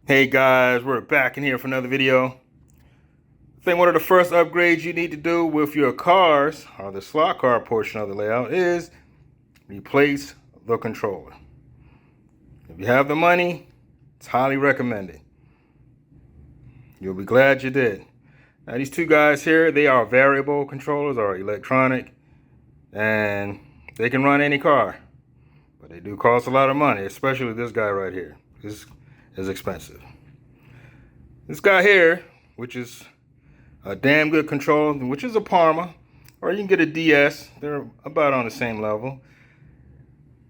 Hey guys, we're back in here for another video. I think one of the first upgrades you need to do with your cars, or the slot car portion of the layout, is replace the controller. If you have the money, it's highly recommended. You'll be glad you did. Now these two guys here, they are variable controllers or electronic, and they can run any car. But they do cost a lot of money, especially this guy right here. This is expensive. This guy here, which is a damn good controller, which is a Parma, or you can get a DS. They're about on the same level.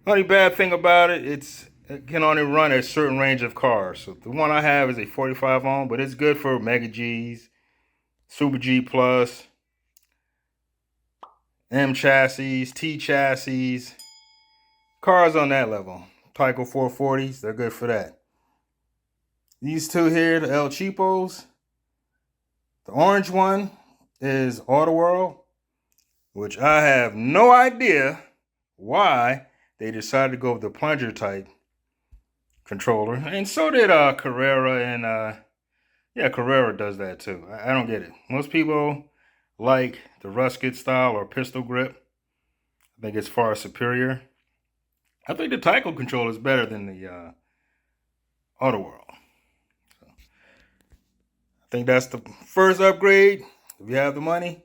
Only bad thing about it, it can only run a certain range of cars. So the one I have is a 45 ohm, but it's good for Mega Gs, Super G Plus, M chassis, T chassis, cars on that level. Tyco 440s, they're good for that. These two here, the El Cheapos. The orange one is Autoworld, which I have no idea why they decided to go with the plunger type controller. And so did Carrera, and yeah, Carrera does that too. I don't get it. Most people like the rusket style or pistol grip. I think it's far superior. I think the Tyco controller is better than the Autoworld. So, I think that's the first upgrade. If you have the money,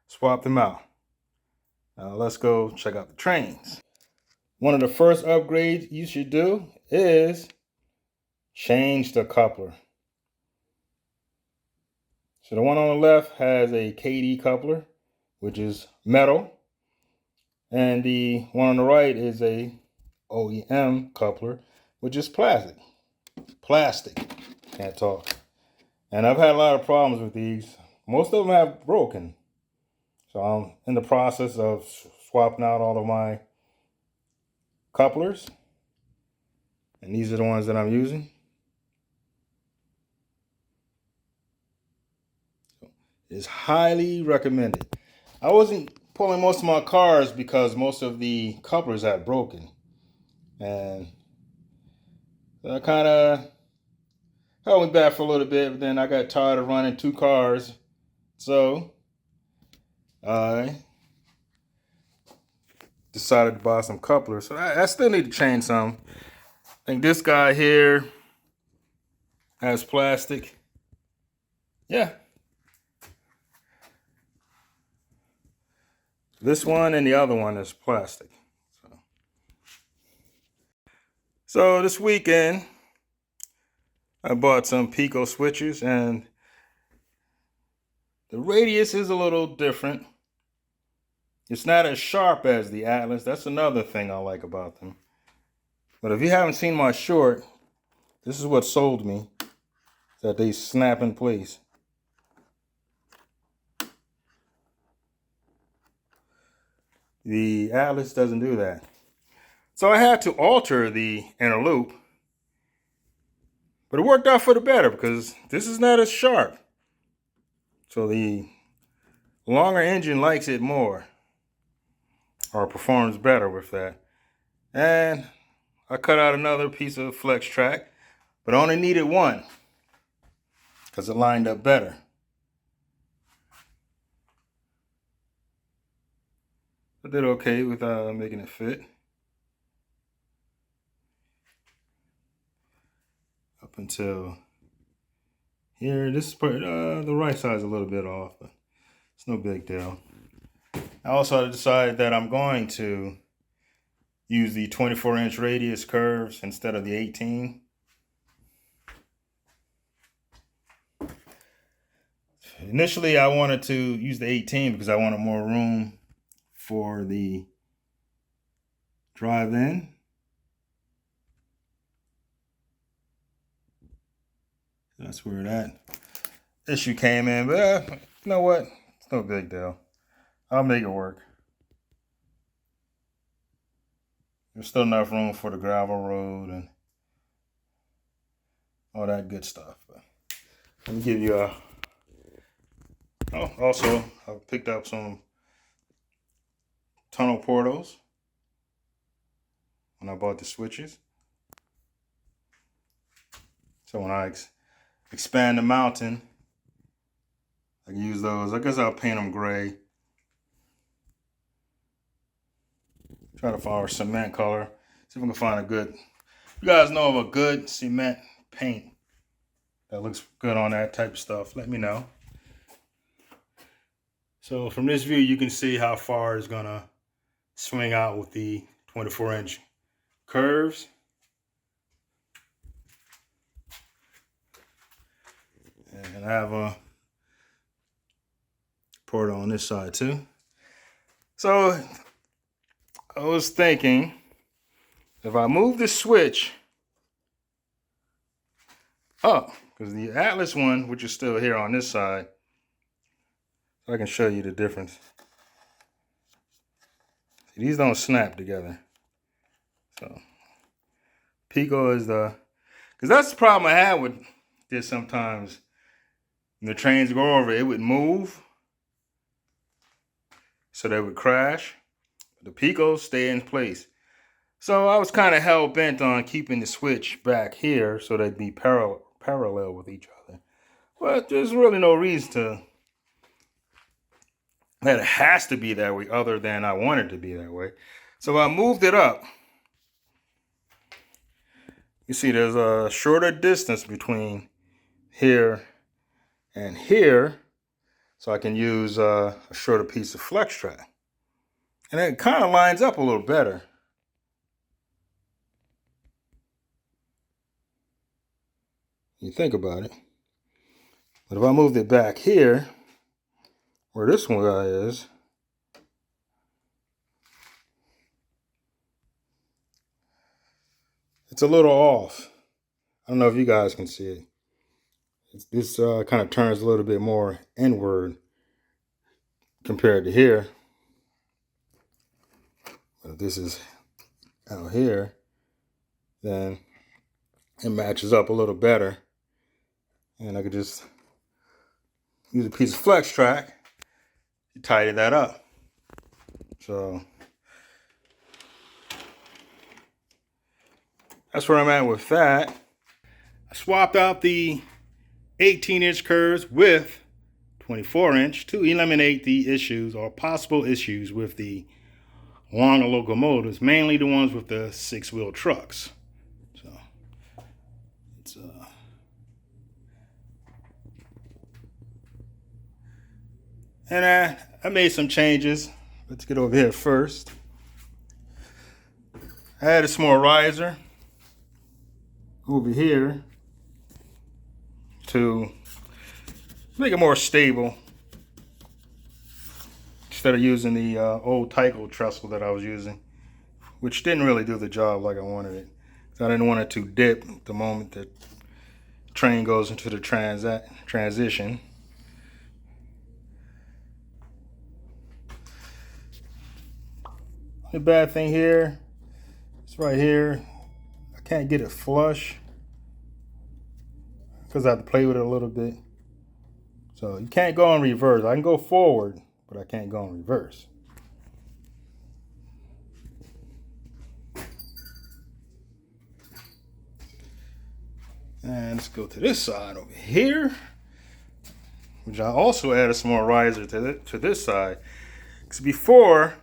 swap them out. Now let's go check out the trains. One of the first upgrades you should do is change the coupler. So the one on the left has a KD coupler, which is metal. And the one on the right is a OEM coupler, which is plastic. Plastic. Can't talk. And I've had a lot of problems with these. Most of them have broken. So I'm in the process of swapping out all of my couplers. And these are the ones that I'm using. It's highly recommended. I wasn't pulling most of my cars because most of the couplers had broken. And I kind of held me back for a little bit, but then I got tired of running two cars. So I decided to buy some couplers. So I still need to change some. I think this guy here has plastic. Yeah. This one and the other one is plastic. So this weekend, I bought some Pico switches, and the radius is a little different. It's not as sharp as the Atlas. That's another thing I like about them. But if you haven't seen my short, this is what sold me, that they snap in place. The Atlas doesn't do that. So I had to alter the inner loop. But it worked out for the better because this is not as sharp. So the longer engine likes it more, or performs better with that. And I cut out another piece of flex track, but I only needed one because it lined up better. I did okay with making it fit. Up until here, this part, the right side is a little bit off, but it's no big deal. I also decided that I'm going to use the 24-inch radius curves instead of the 18. Initially, I wanted to use the 18 because I wanted more room for the drive-in. That's where that issue came in, but you know what? It's no big deal. I'll make it work. There's still enough room for the gravel road and all that good stuff. But let me give you a... Oh, also, I picked up some tunnel portals when I bought the switches. So when I expand the mountain, I can use those. I guess I'll paint them gray. Try to find a cement color. See if we can find a good. You guys know of a good cement paint that looks good on that type of stuff? Let me know. So from this view, you can see how far it's gonna swing out with the 24-inch curves. And I have a port on this side too. So I was thinking, if I move the switch up, because the Atlas one, which is still here on this side, I can show you the difference. See, these don't snap together. So Pico is the, because that's the problem I had with this sometimes. When the trains go over, it would move, so they would crash. The Picos stay in place. So I was kind of hell bent on keeping the switch back here so they'd be parallel with each other. But there's really no reason to that it has to be that way other than I want it to be that way. So I moved it up. You see there's a shorter distance between here and here, so I can use a shorter piece of flex track. And it kind of lines up a little better. You think about it. But if I moved it back here, where this one guy is, it's a little off. I don't know if you guys can see it. This kind of turns a little bit more inward compared to here. But if this is out here, then it matches up a little better. And I could just use a piece of flex track to tighten that up. So that's where I'm at with that. I swapped out the 18-inch curves with 24-inch to eliminate the issues or possible issues with the longer locomotives, mainly the ones with the 6-wheel trucks. So it's and I made some changes. Let's get over here first. I added some more riser over here to make it more stable, instead of using the old Tyco trestle that I was using, which didn't really do the job like I wanted it. So I didn't want it to dip the moment the train goes into the transition. The bad thing here is right here, I can't get it flush because I have to play with it a little bit. So you can't go in reverse. I can go forward, but I can't go in reverse. And let's go to this side over here, which I also added some more riser to this side. Because before,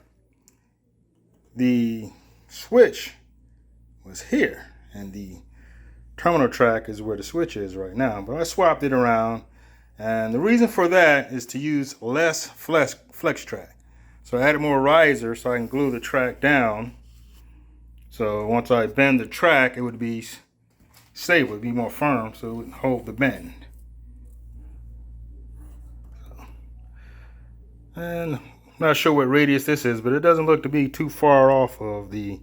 the switch was here, and the terminal track is where the switch is right now. But I swapped it around, and the reason for that is to use less flex track. So I added more riser so I can glue the track down. So once I bend the track, it would be stable, it would be more firm, so it would hold the bend. And I'm not sure what radius this is, but it doesn't look to be too far off of the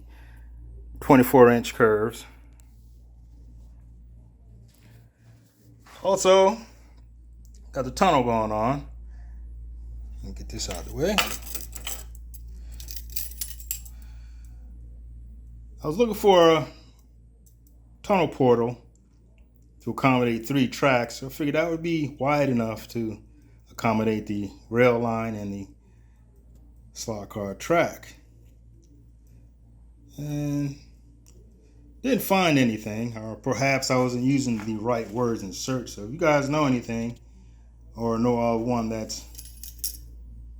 24-inch curves. Also, got the tunnel going on. Let me get this out of the way. I was looking for a tunnel portal to accommodate 3 tracks. So I figured that would be wide enough to accommodate the rail line and the slot car track. And Didn't find anything, or perhaps I wasn't using the right words in search. So if you guys know anything, or know of one that's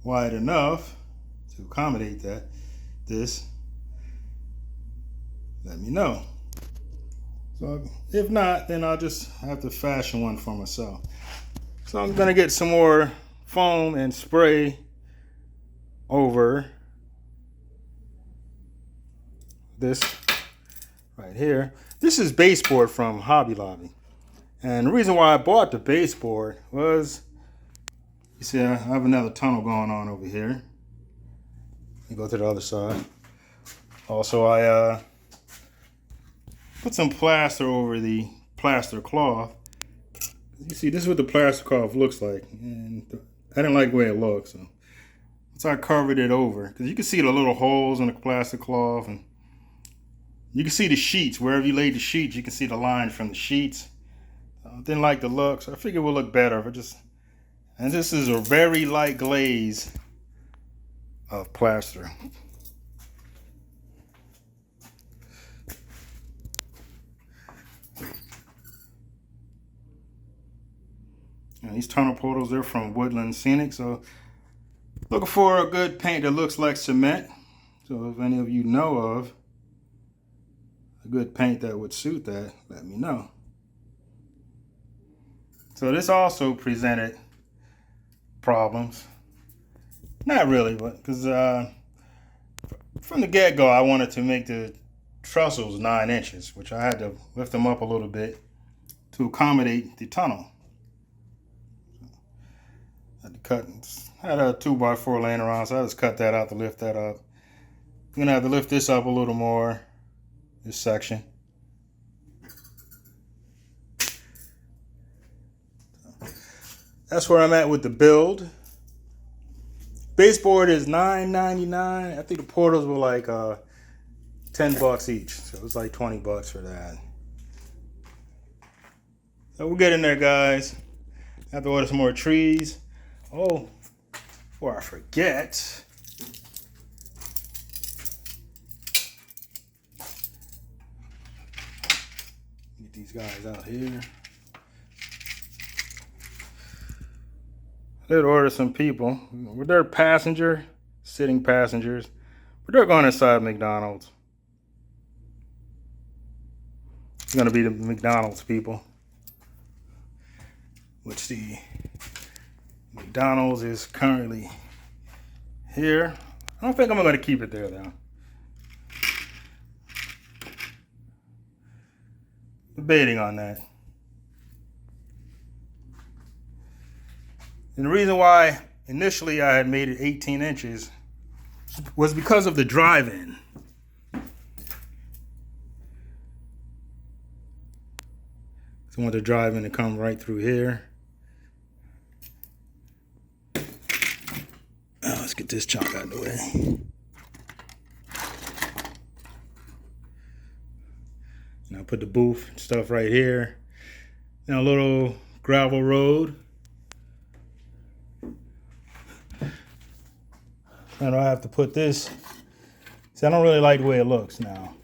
wide enough to accommodate this, let me know. So if not, then I'll just have to fashion one for myself. So I'm gonna get some more foam and spray over this right here. This is baseboard from Hobby Lobby. And the reason why I bought the baseboard was, you see, I have another tunnel going on over here. Let me go to the other side. Also, I put some plaster over the plaster cloth. You see, this is what the plaster cloth looks like. And I didn't like the way it looks. So I covered it over. Because you can see the little holes in the plaster cloth. And you can see the sheets. Wherever you laid the sheets, you can see the lines from the sheets. I didn't like the look, so I figured it would look better if I just... And this is a very light glaze of plaster. And these tunnel portals, they're from Woodland Scenic, so looking for a good paint that looks like cement. So if any of you know of a good paint that would suit that, let me know. So this also presented problems. Not really, but because from the get-go I wanted to make the trestles 9 inches, which I had to lift them up a little bit to accommodate the tunnel. I had a 2x4 laying around, so I just cut that out to lift that up. I'm gonna have to lift this up a little more, this section. That's where I'm at with the build. Baseboard is $9.99. I think the portals were like $10 each, so it was like $20 for that. So we'll get in there, guys. I have to order some more trees. Oh, before I forget, get these guys out here. I did order some people. They're sitting passengers, but they're going inside McDonald's. It's going to be the McDonald's people, which the McDonald's is currently here. I don't think I'm going to keep it there, though. Debating on that. And the reason why initially I had made it 18 inches was because of the drive-in. So I want the drive-in to come right through here. Oh, let's get this chunk out of the way. And I'll put the booth and stuff right here. Now a little gravel road. And I have to put this. See, I don't really like the way it looks now.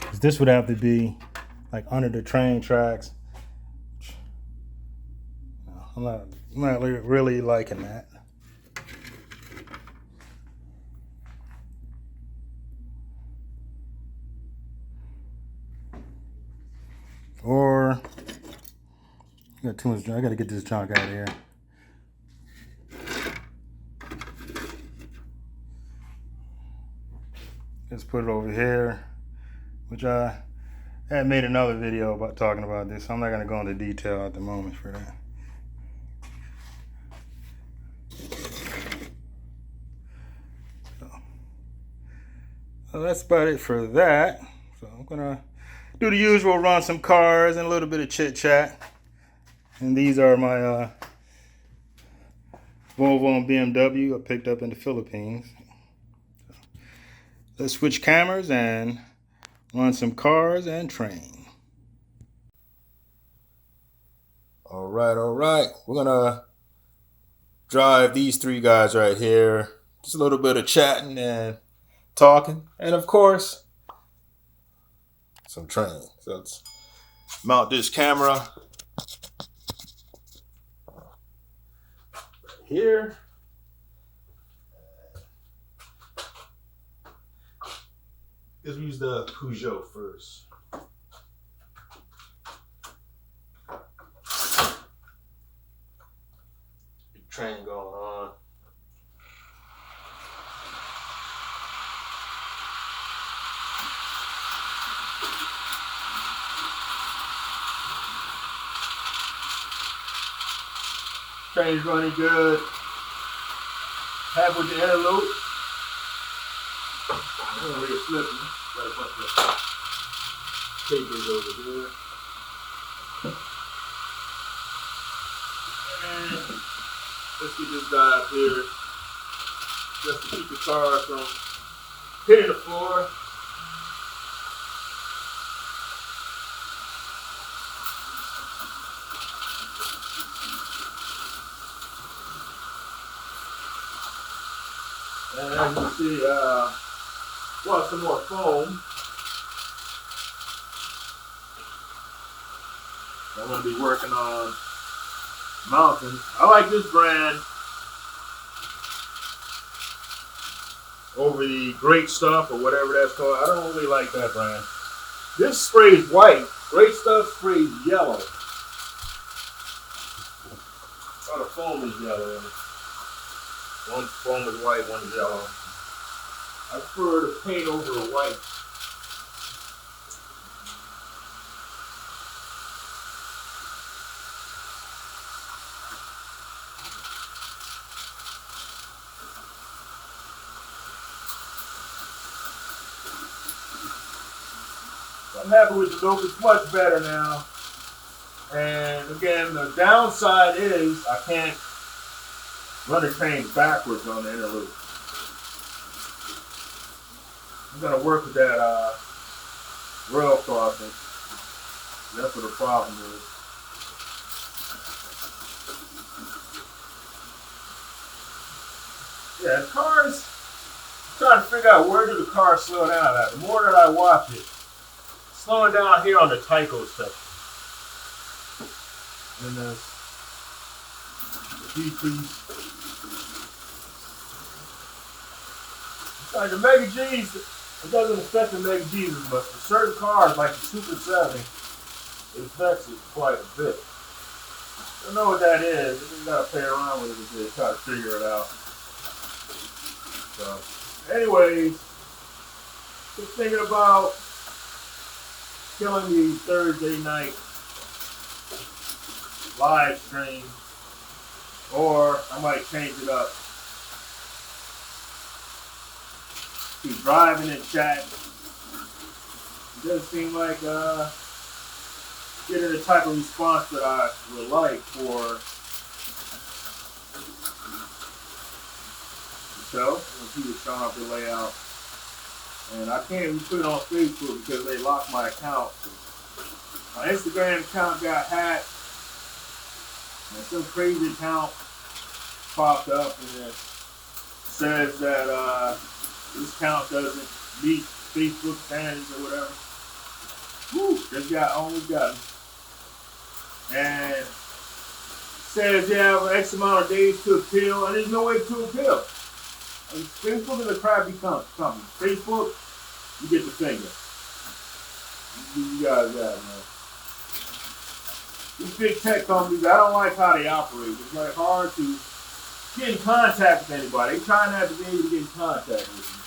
Because this would have to be like under the train tracks. I'm not really liking that. Or got too much. I got to get this junk out of here. Just put it over here, which I had made another video about talking about this. So I'm not going to go into detail at the moment for that. So that's about it for that. So I'm going to do the usual, run some cars and a little bit of chit chat. And these are my Volvo and BMW I picked up in the Philippines. Let's switch cameras and run some cars and train. All right. We're gonna drive these 3 guys right here. Just a little bit of chatting and talking. And of course, some train. So let's mount this camera here. Let's use the Peugeot first. Big train going on. Train's running good. Happy with the inner loop. I'm gonna really flip it. Got a bunch of papers over here. And let's get this guy up here just to keep the car from hitting the floor. And as you see, want some more foam. I'm going to be working on mounting. I like this brand over the Great Stuff or whatever that's called. I don't really like that brand. This sprays white. Great Stuff sprays yellow. Oh, the foam is yellow. One foam is white, one is yellow. I prefer to paint over the white. I'm happy with the look. It's much better now. And again, the downside is I can't run the train backwards on the inner loop. I'm gonna work with that rail crossing. That's what the problem is. Yeah, cars, I'm trying to figure out where do the cars slow down at. The more that I watch it, slowing down here on the Tyco section. And the decrease. Like the Mega G's, it doesn't affect the Mega G's as much. For certain cars, like the Super 7, it affects it quite a bit. I don't know what that is. You just gotta play around with it a bit, try to figure it out. So, anyways, just thinking about killing the Thursday night live stream, or I might change it up. Keep driving and chatting. It doesn't seem like getting the type of response that I would like for the show. When people showing up the layout, and I can't even put it on Facebook because they locked my account. My Instagram account got hacked, and some crazy account popped up, and it says that this account doesn't meet Facebook standards or whatever. Whew, just almost got me. And says you have X amount of days to appeal, and there's no way to appeal. I mean, Facebook is a crappy company. Facebook, you get the finger. You guys got it, man. These big tech companies, I don't like how they operate. It's like hard to get in contact with anybody. They try not to be able to get in contact with you.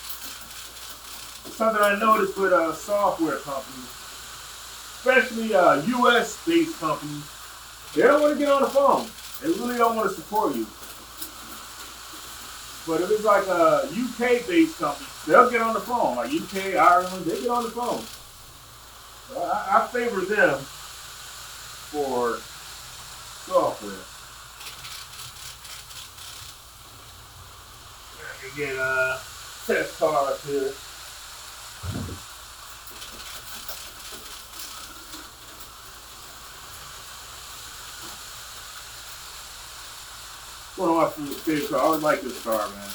It's something I noticed with software companies, especially US-based companies. They don't want to get on the phone. They really don't want to support you. But if it's like a UK-based company, they'll get on the phone. Like UK, Ireland, they get on the phone. So I favor them for software. Let me get test car up here. One of my favorite cars. I always like this car, man.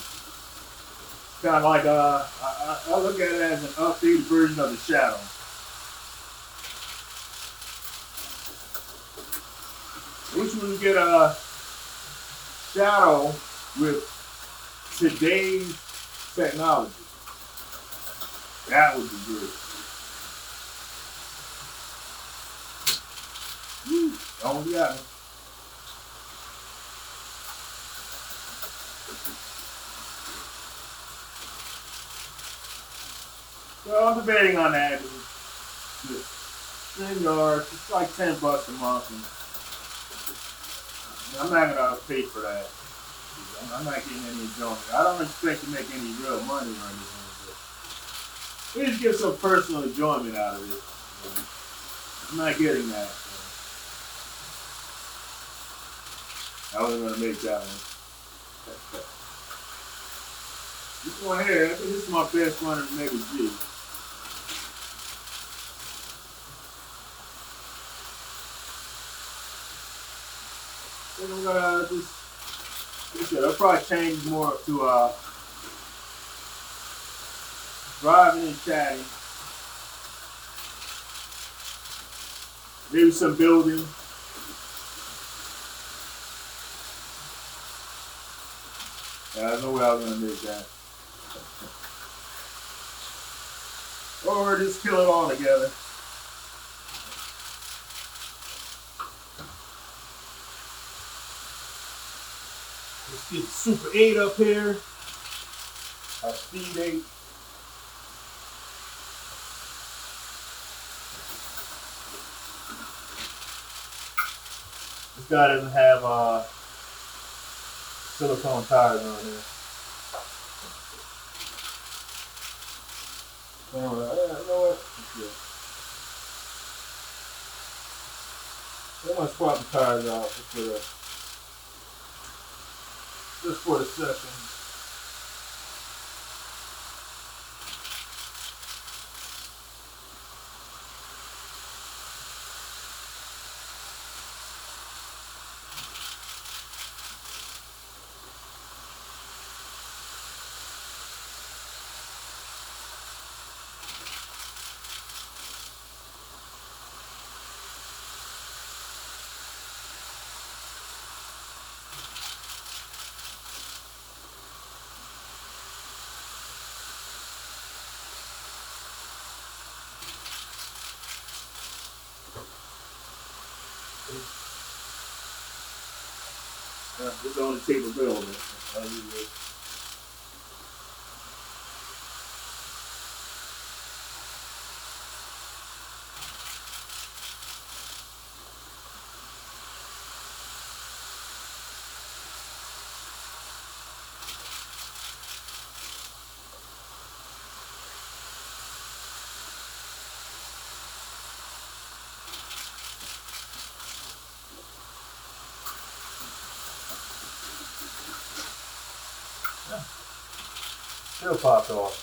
Kind of like I look at it as an updated version of the Shadow. when you get a shadow with today's technology. That would be good. Don't be out. So I'm debating on that. $10, it's like $10 a month. And I'm not gonna pay for that. I'm not getting any enjoyment. I don't expect to make any real money or anything, but we just get some personal enjoyment out of it. I'm not getting that. So I wasn't gonna make that one. This one here, I think this is my best one to make a G. I think I'm gonna just, I'll probably change more to driving and chatting. Maybe some building. There's no way I was gonna make that. Or just kill it all together. Let's get Super 8 up here. Our Speed 8. This guy doesn't have silicone tires on here. You know what? I'm gonna swap the tires out just for the session. It's the only tape available. Still popped off.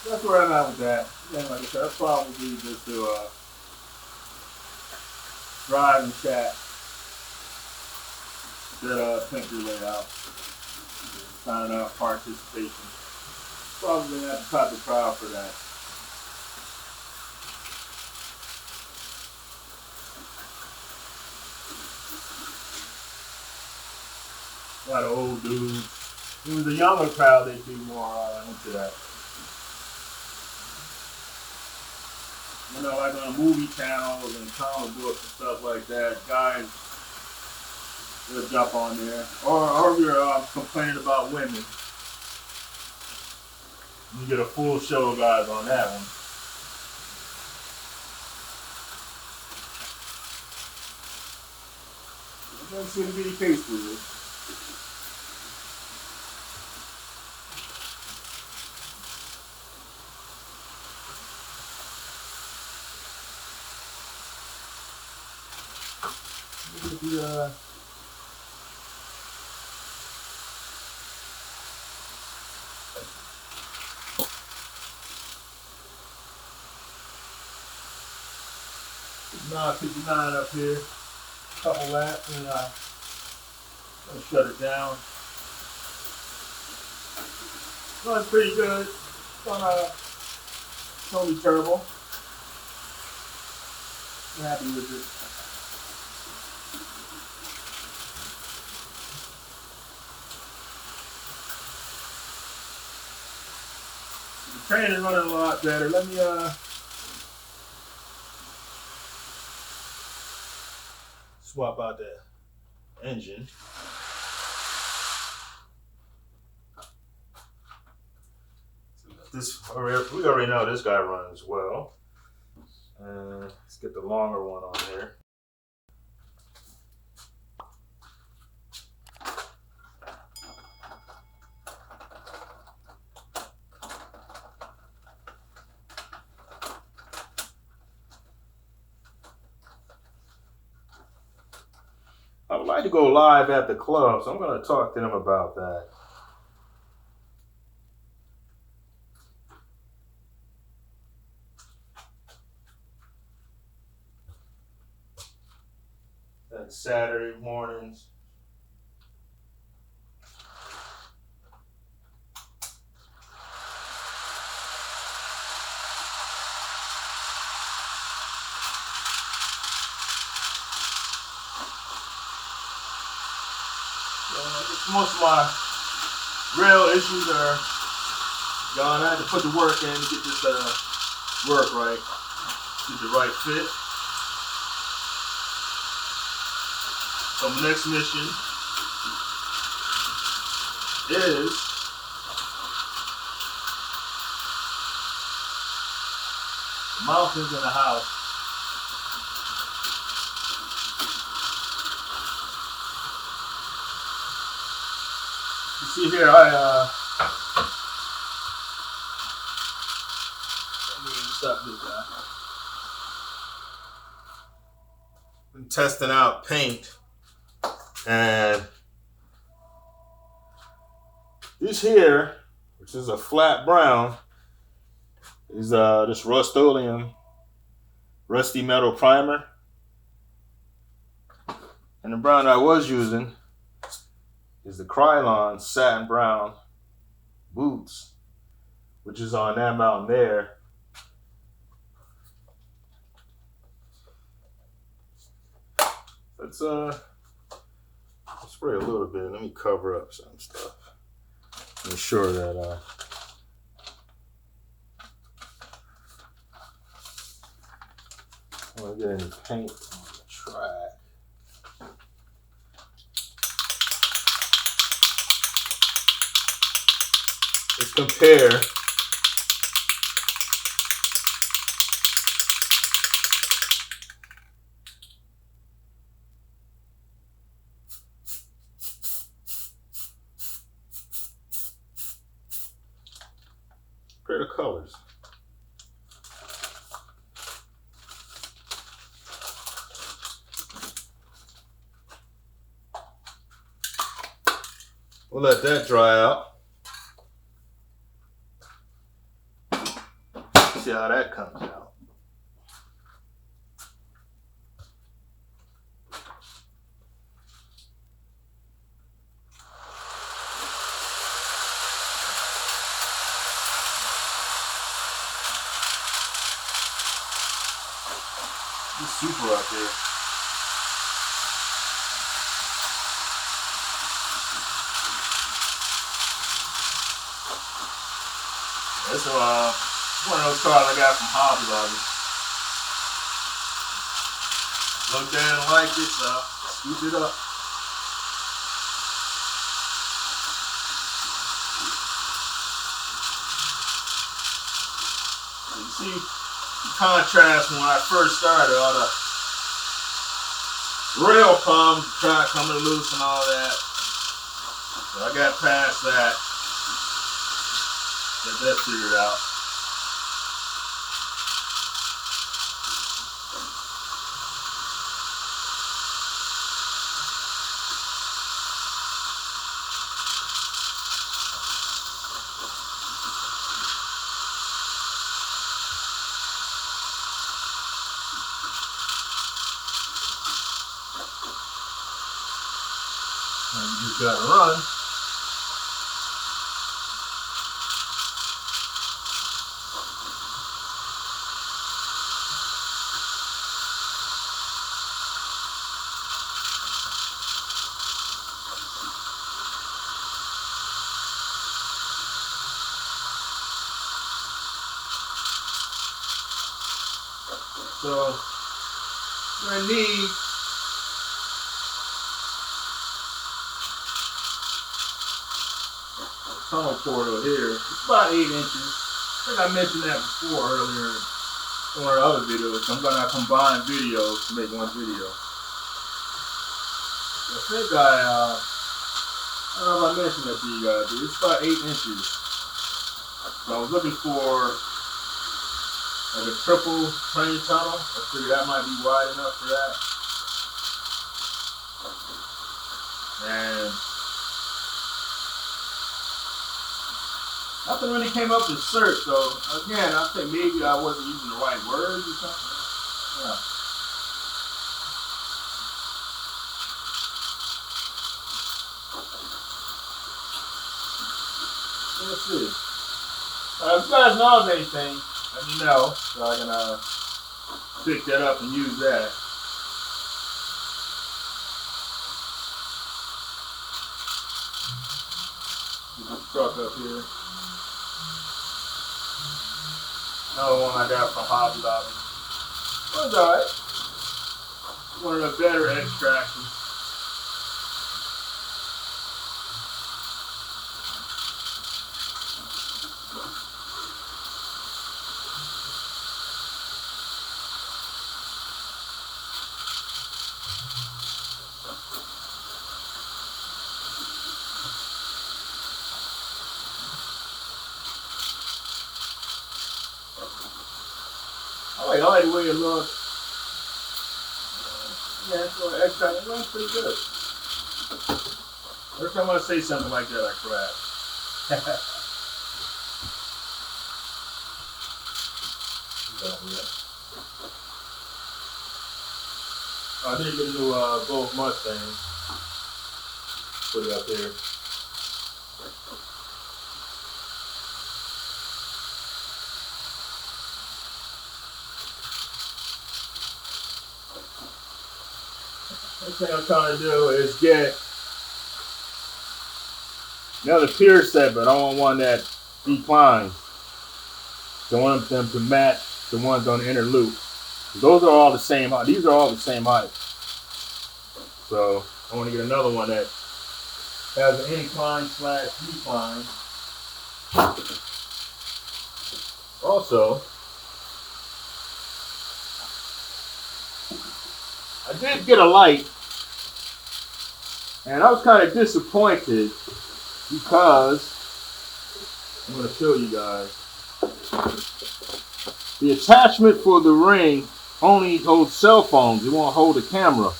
So that's where I'm at with that. And like I said, that's probably just to drive and chat. That picture layout. Signing up participation. Probably gonna have to cut the trial for that. A lot of old dudes. It was a younger crowd they'd be more into that. You know, like on movie channels and comic books and stuff like that, guys will jump on there. Or if you're complaining about women, you get a full show of guys on that one. It doesn't seem to be the case with it. Nah, 59 up here. Couple laps and I'll shut it down. Runs pretty good. It's on a Tony Turbo. I'm happy with it. The train is running a lot better. Let me swap out the engine. We already know this guy runs well. Let's get the longer one on there. I would like to go live at the club, so I'm going to talk to them about that. That's Saturday mornings. Most of my real issues are gone. I had to put the work in to get this work right, get the right fit. So my next mission is the mountains in the house. You see here, let me stop this guy. I'm testing out paint, and this here, which is a flat brown, is this Rust-Oleum rusty metal primer, and the brown I was using is the Krylon satin brown boots, which is on that mountain there. Let's spray a little bit. Let me cover up some stuff. Make sure that I don't get any paint on the track. Let's compare the colors. We'll let that dry out. See how that comes out. It's super out there. It's one of those cars I got from Hotwheels. Looked at it and liked it, so scooped it up. You see the contrast when I first started, all the rail problems, the track coming loose and all that. So I got past that. Get that figured out. And you just gotta run. So I need a tunnel portal here. It's about 8 inches. I think I mentioned that before earlier in one of the other videos. I'm gonna combine videos to make one video. I think I don't know if I mentioned that to you guys, but it's about 8 inches. So I was looking for like a triple train tunnel. I figured that might be wide enough for that. And nothing really came up to search, so again, I think maybe I wasn't using the right words or something. Yeah. Let's see. If you guys know of anything, let me know so I can pick that up and use that. Get this truck up here. Another one I got from Hobby Lobby. It was alright. One of the better extractions. I like the way it looks. Yeah, it's a little extra. It looks pretty good. Every time I say something like that, I crash. I did get a new Golf Mustang. Put it up there. Next thing I'm trying to do is get another pier set, but I want one that declines. So I want them to match the ones on the inner loop. Those are all the same height. These are all the same height. So I want to get another one that has an incline / decline. Also, I did get a light, and I was kind of disappointed because I'm going to show you guys. The attachment for the ring only holds cell phones. It won't hold a camera.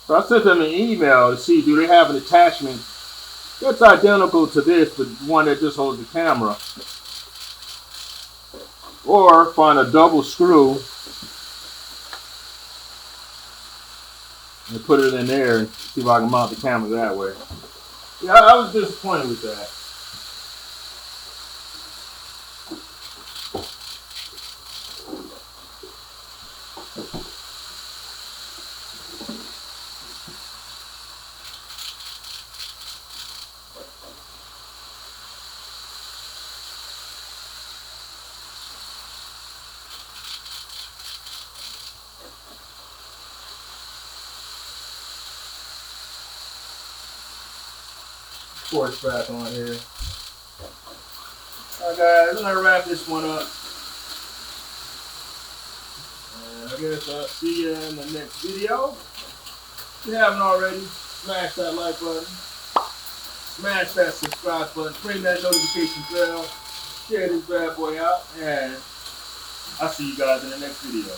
So I sent them an email to see do they have an attachment that's identical to this, but one that just holds the camera. Or find a double screw and put it in there and see if I can mount the camera that way. Yeah, I was disappointed with that. Force back on here. Alright guys, I'm gonna wrap this one up. And I guess I'll see you in the next video. If you haven't already, smash that like button. Smash that subscribe button. Ring that notification bell. Share this bad boy out. And I'll see you guys in the next video.